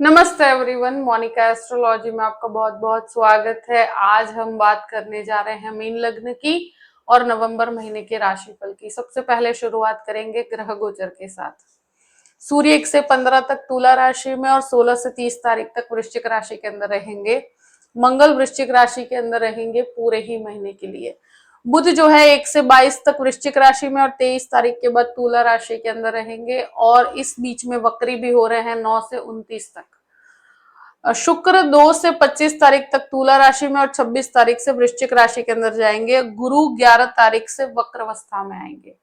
नमस्ते everyone, Monika astrology में आपका बहुत बहुत स्वागत है। आज हम बात करने जा रहे हैं मीन लग्न की और नवंबर महीने के राशिफल की। सबसे पहले शुरुआत करेंगे ग्रह गोचर के साथ। सूर्य 1 से 15 तक तुला राशि में और 16 से 30 तारीख तक वृश्चिक राशि के अंदर रहेंगे। मंगल वृश्चिक राशि के अंदर रहेंगे पूरे ही महीने के लिए। बुध जो है 1 से 22 तक वृश्चिक राशि में और 23 तारीख के बाद तुला राशि के अंदर रहेंगे और इस बीच में वक्री भी हो रहे हैं 9 से 29 तक। शुक्र 2 से 25 तारीख तक तुला राशि में और 26 तारीख से वृश्चिक राशि के अंदर जाएंगे। गुरु 11 तारीख से वक्र अवस्था में आएंगे।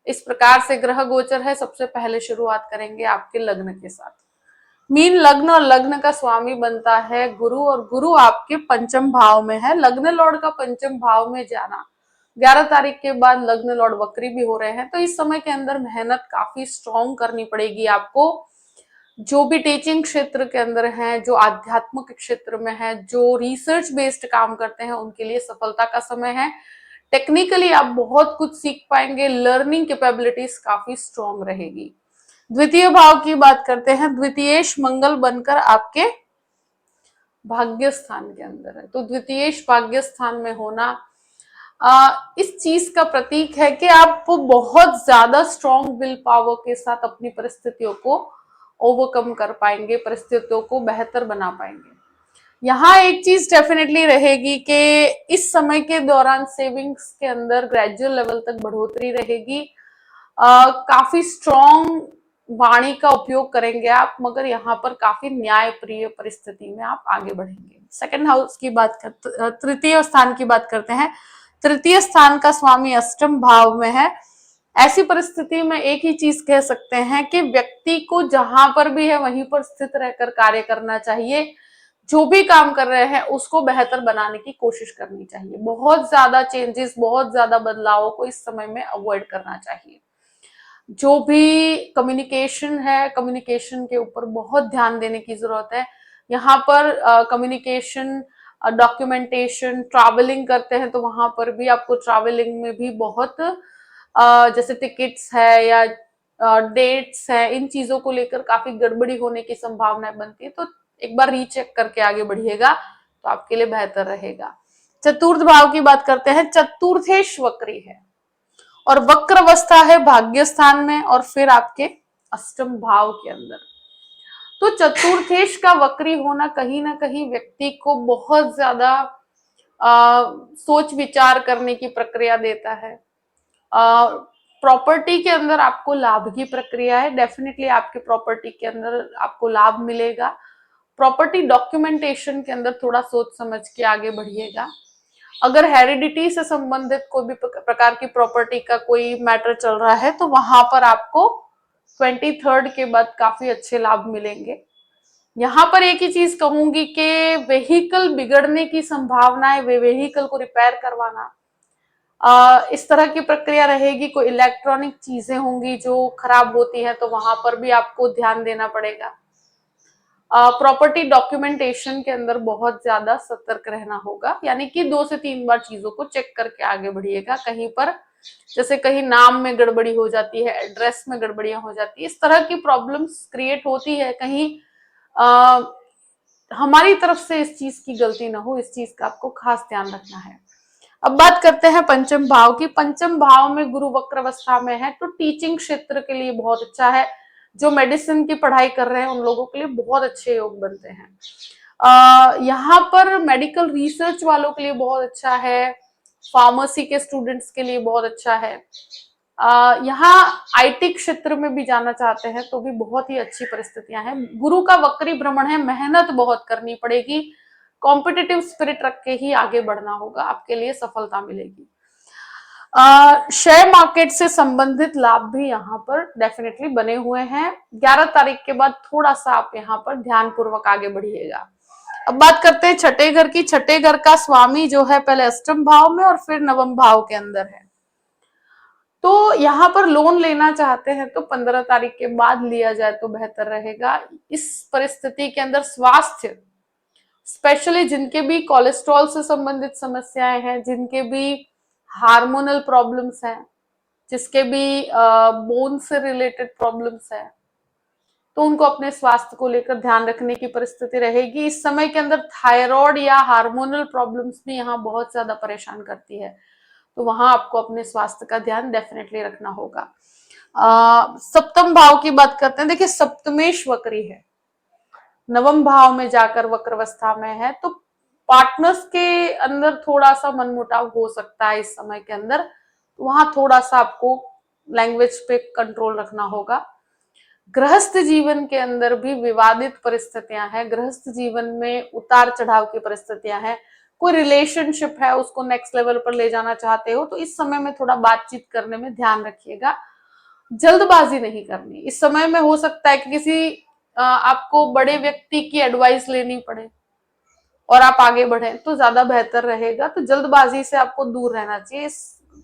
इस प्रकार से ग्रह गोचर है। सबसे पहले शुरुआत करेंगे आपके लग्न के साथ। मीन लग्न और लग्न का स्वामी बनता है गुरु और गुरु आपके पंचम भाव में है। लग्न लॉर्ड का पंचम भाव में जाना 11 तारीख के बाद लग्न लॉर्ड वक्री भी हो रहे हैं, तो इस समय के अंदर मेहनत काफी स्ट्रॉन्ग करनी पड़ेगी आपको। जो भी टीचिंग क्षेत्र के अंदर हैं, जो आध्यात्मिक क्षेत्र में है, जो रिसर्च बेस्ड काम करते हैं, उनके लिए सफलता का समय है। टेक्निकली आप बहुत कुछ सीख पाएंगे। लर्निंग कैपेबिलिटीज काफी स्ट्रॉन्ग रहेगी। द्वितीय भाव की बात करते हैं। द्वितीयेश मंगल बनकर आपके भाग्य स्थान के अंदर है, तो द्वितीयेश भाग्य स्थान में होना इस चीज का प्रतीक है कि आप बहुत ज्यादा स्ट्रॉन्ग विल पावर के साथ अपनी परिस्थितियों को ओवरकम कर पाएंगे, परिस्थितियों को बेहतर बना पाएंगे। यहाँ एक चीज डेफिनेटली रहेगी कि इस समय के दौरान सेविंग्स के अंदर ग्रेजुअल लेवल तक बढ़ोतरी रहेगी। काफी स्ट्रॉन्ग वाणी का उपयोग करेंगे आप, मगर यहाँ पर काफी न्यायप्रिय परिस्थिति में आप आगे बढ़ेंगे। सेकंड हाउस की बात करते, तृतीय स्थान की बात करते हैं। तृतीय स्थान का स्वामी अष्टम भाव में है। ऐसी परिस्थिति में एक ही चीज कह सकते हैं कि व्यक्ति को जहां पर भी है वहीं पर स्थित रहकर कार्य करना चाहिए। जो भी काम कर रहे हैं उसको बेहतर बनाने की कोशिश करनी चाहिए। बहुत ज्यादा चेंजेस, बहुत ज्यादा बदलावों को इस समय में अवॉइड करना चाहिए। जो भी कम्युनिकेशन है, कम्युनिकेशन के ऊपर बहुत ध्यान देने की जरूरत है। यहाँ पर कम्युनिकेशन, डॉक्यूमेंटेशन, ट्रैवलिंग करते हैं तो वहां पर भी आपको ट्रैवलिंग में भी बहुत जैसे टिकट्स है या डेट्स है, इन चीजों को लेकर काफी गड़बड़ी होने की संभावनाएं बनती है। तो एक बार रीचेक करके आगे बढ़िएगा तो आपके लिए बेहतर रहेगा। चतुर्थ भाव की बात करते हैं। चतुर्थेश वक्री है और वक्र अवस्था है भाग्य स्थान में और फिर आपके अष्टम भाव के अंदर। तो चतुर्थेश का वक्री होना कहीं ना कहीं व्यक्ति को बहुत ज्यादा सोच विचार करने की प्रक्रिया देता है। प्रॉपर्टी के अंदर आपको लाभ की प्रक्रिया है। डेफिनेटली आपके प्रॉपर्टी के अंदर आपको लाभ मिलेगा। प्रॉपर्टी डॉक्यूमेंटेशन के अंदर थोड़ा सोच समझ के आगे बढ़िएगा। अगर हेरिडिटी से संबंधित कोई भी प्रकार की प्रॉपर्टी का कोई मैटर चल रहा है तो वहां पर आपको 23 के बाद काफी अच्छे लाभ मिलेंगे। यहाँ पर एक ही चीज कहूंगी कि वेहिकल बिगड़ने की संभावना है, वे वेहिकल को रिपेयर करवाना, इस तरह की प्रक्रिया रहेगी। कोई इलेक्ट्रॉनिक चीजें होंगी जो खराब होती है तो वहां पर भी आपको ध्यान देना पड़ेगा। प्रॉपर्टी डॉक्यूमेंटेशन के अंदर बहुत ज्यादा सतर्क रहना होगा, यानी कि 2 से 3 बार चीजों को चेक करके आगे बढ़िएगा। कहीं पर जैसे कहीं नाम में गड़बड़ी हो जाती है, एड्रेस में गड़बड़ियां हो जाती है, इस तरह की प्रॉब्लम्स क्रिएट होती है। कहीं आ, हमारी तरफ से इस चीज की गलती ना हो, इस चीज का आपको खास ध्यान रखना है। अब बात करते हैं पंचम भाव की। पंचम भाव में गुरु वक्र अवस्था में है तो टीचिंग क्षेत्र के लिए बहुत अच्छा है। जो मेडिसिन की पढ़ाई कर रहे हैं उन लोगों के लिए बहुत अच्छे योग बनते हैं। यहाँ पर मेडिकल रिसर्च वालों के लिए बहुत अच्छा है। फार्मेसी के स्टूडेंट्स के लिए बहुत अच्छा है। यहाँ आईटी क्षेत्र में भी जाना चाहते हैं तो भी बहुत ही अच्छी परिस्थितियां हैं। गुरु का वक्री भ्रमण है, मेहनत बहुत करनी पड़ेगी। कॉम्पिटिटिव स्पिरिट रख के ही आगे बढ़ना होगा, आपके लिए सफलता मिलेगी। शेयर मार्केट से संबंधित लाभ भी यहाँ पर डेफिनेटली बने हुए हैं। 11 तारीख के बाद थोड़ा सा आप यहाँ पर ध्यान पूर्वक आगे बढ़िएगा। अब बात करते हैं छठे घर की। छठे घर का स्वामी जो है पहले अष्टम भाव में और फिर नवम भाव के अंदर है। तो यहाँ पर लोन लेना चाहते हैं तो 15 तारीख के बाद लिया जाए तो बेहतर रहेगा। इस परिस्थिति के अंदर स्वास्थ्य, स्पेशली जिनके भी कोलेस्ट्रॉल से संबंधित समस्याएं हैं, जिनके भी हार्मोनल प्रॉब्लम्स हैं, जिसके भी बोन से रिलेटेड प्रॉब्लम्स हैं, तो उनको अपने स्वास्थ्य को लेकर ध्यान रखने की परिस्थिति रहेगी। इस समय के अंदर थायराइड या हार्मोनल प्रॉब्लम्स भी यहाँ बहुत ज्यादा परेशान करती है, तो वहां आपको अपने स्वास्थ्य का ध्यान डेफिनेटली रखना होगा। सप्तम भाव की बात करते हैं। देखिए, सप्तमेश वक्री है, नवम भाव में जाकर वक्रावस्था में है, तो पार्टनर्स के अंदर थोड़ा सा मनमुटाव हो सकता है इस समय के अंदर। वहां थोड़ा सा आपको लैंग्वेज पे कंट्रोल रखना होगा। गृहस्थ जीवन के अंदर भी विवादित परिस्थितियां हैं, गृहस्थ जीवन में उतार चढ़ाव की परिस्थितियां हैं। कोई रिलेशनशिप है, उसको नेक्स्ट लेवल पर ले जाना चाहते हो, तो इस समय में थोड़ा बातचीत करने में ध्यान रखिएगा, जल्दबाजी नहीं करनी। इस समय में हो सकता है कि किसी आपको बड़े व्यक्ति की एडवाइस लेनी पड़े और आप आगे बढ़े, तो ज्यादा बेहतर रहेगा। तो जल्दबाजी से आपको दूर रहना चाहिए।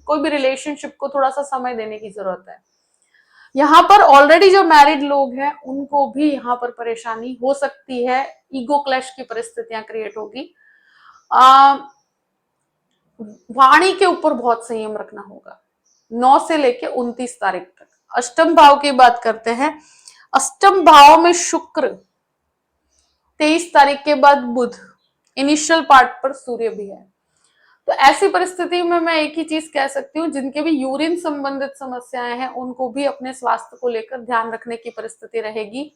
कोई भी रिलेशनशिप को थोड़ा सा समय देने की जरूरत है। यहाँ पर ऑलरेडी जो मैरिड लोग हैं उनको भी यहाँ पर परेशानी हो सकती है, ईगो क्लैश की परिस्थितियां क्रिएट होगी। वाणी के ऊपर बहुत संयम रखना होगा 9 से लेके 29 तारीख तक। अष्टम भाव की बात करते हैं। अष्टम भाव में शुक्र, 23 तारीख के बाद बुध, इनिशियल पार्ट पर सूर्य भी है। तो ऐसी परिस्थिति में मैं एक ही चीज कह सकती हूँ, जिनके भी यूरिन संबंधित समस्याएं हैं उनको भी अपने स्वास्थ्य को लेकर ध्यान रखने की परिस्थिति रहेगी।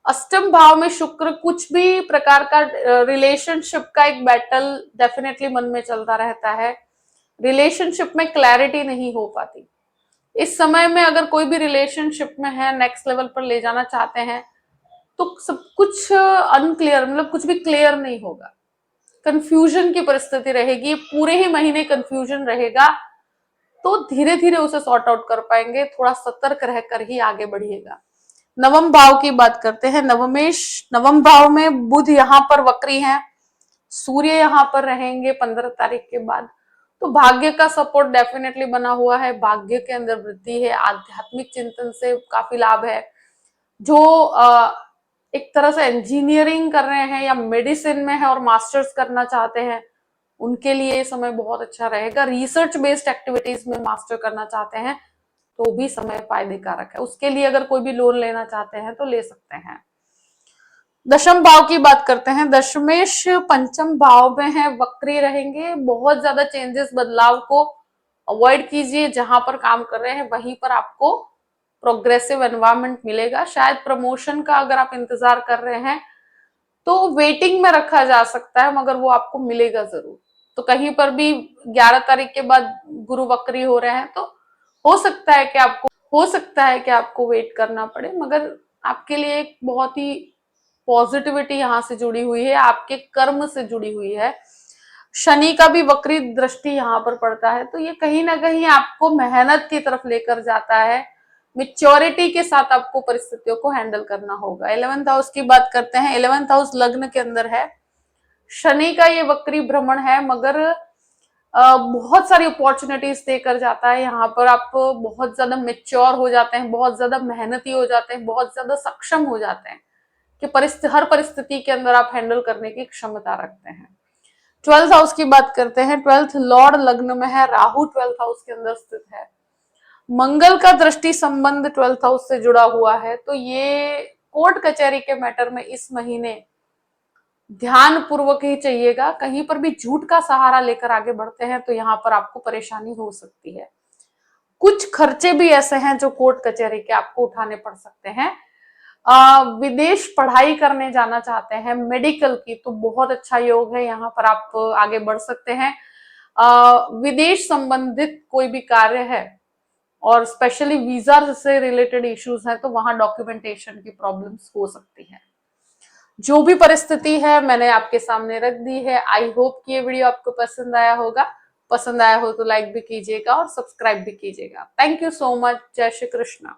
अष्टम भाव में शुक्र कुछ भी प्रकार का रिलेशनशिप का एक बैटल डेफिनेटली मन में चलता रहता है। रिलेशनशिप में क्लैरिटी नहीं हो पाती। इस समय में अगर कोई भी रिलेशनशिप में है, नेक्स्ट लेवल पर ले जाना चाहते हैं, तो सब कुछ अनक्लियर, मतलब कुछ भी क्लियर नहीं होगा, कंफ्यूजन की परिस्थिति रहेगी, पूरे ही महीने कंफ्यूजन रहेगा। तो धीरे धीरे उसे सॉर्ट आउट कर पाएंगे, थोड़ा सतर्क रहकर ही आगे बढ़िएगा। नवम भाव की बात करते हैं। नवम भाव में बुध यहाँ पर वक्री हैं, सूर्य यहाँ पर रहेंगे 15 तारीख के बाद। तो भाग्य का सपोर्ट डेफिनेटली बना हुआ है, भाग्य के अंदर वृद्धि है, आध्यात्मिक चिंतन से काफी लाभ है। जो एक तरह से इंजीनियरिंग कर रहे हैं या मेडिसिन में है और मास्टर्स करना चाहते हैं, उनके लिए समय बहुत अच्छा रहेगा। रिसर्च बेस्ड एक्टिविटीज में मास्टर करना चाहते हैं तो भी समय फायदे कारक है। उसके लिए अगर कोई भी लोन लेना चाहते हैं तो ले सकते हैं। दशम भाव की बात करते हैं। दशमेश पंचम भाव में है, वक्री रहेंगे। बहुत ज्यादा चेंजेस, बदलाव को अवॉइड कीजिए। जहां पर काम कर रहे हैं वहीं पर आपको प्रोग्रेसिव एनवायरनमेंट मिलेगा। शायद प्रमोशन का अगर आप इंतजार कर रहे हैं तो वेटिंग में रखा जा सकता है, मगर वो आपको मिलेगा जरूर। तो कहीं पर भी 11 तारीख के बाद गुरु वक्री हो रहे हैं, तो हो सकता है कि आपको वेट करना पड़े, मगर आपके लिए एक बहुत ही पॉजिटिविटी यहाँ से जुड़ी हुई है, आपके कर्म से जुड़ी हुई है। शनि का भी वक्री दृष्टि यहाँ पर पड़ता है, तो ये कहीं ना कहीं आपको मेहनत की तरफ लेकर जाता है। मेच्योरिटी के साथ आपको परिस्थितियों को हैंडल करना होगा। 11th हाउस की बात करते हैं। 11th हाउस लग्न के अंदर है। शनि का ये वक्री भ्रमण है, मगर बहुत सारी अपॉर्चुनिटीज देकर जाता है। यहाँ पर आप बहुत ज्यादा मेच्योर हो जाते हैं, बहुत ज्यादा मेहनती हो जाते हैं, बहुत ज्यादा सक्षम हो जाते हैं कि हर परिस्थिति के अंदर आप हैंडल करने की क्षमता रखते हैं। 12th हाउस की बात करते हैं। 12th लॉर्ड लग्न में है, राहु 12th हाउस के अंदर स्थित है। मंगल का दृष्टि संबंध 12th हाउस से जुड़ा हुआ है, तो ये कोर्ट कचहरी के मैटर में इस महीने ध्यान पूर्वक ही चाहिएगा। कहीं पर भी झूठ का सहारा लेकर आगे बढ़ते हैं तो यहाँ पर आपको परेशानी हो सकती है। कुछ खर्चे भी ऐसे हैं जो कोर्ट कचहरी के आपको उठाने पड़ सकते हैं। विदेश पढ़ाई करने जाना चाहते हैं, मेडिकल की, तो बहुत अच्छा योग है, यहाँ पर आप आगे बढ़ सकते हैं। विदेश संबंधित कोई भी कार्य है और स्पेशली वीजा से रिलेटेड इश्यूज है, तो वहां डॉक्यूमेंटेशन की प्रॉब्लम्स हो सकती है। जो भी परिस्थिति है मैंने आपके सामने रख दी है। आई होप कि ये वीडियो आपको पसंद आया होगा। पसंद आया हो तो लाइक भी कीजिएगा और सब्सक्राइब भी कीजिएगा। Thank you so much. जय श्री कृष्णा।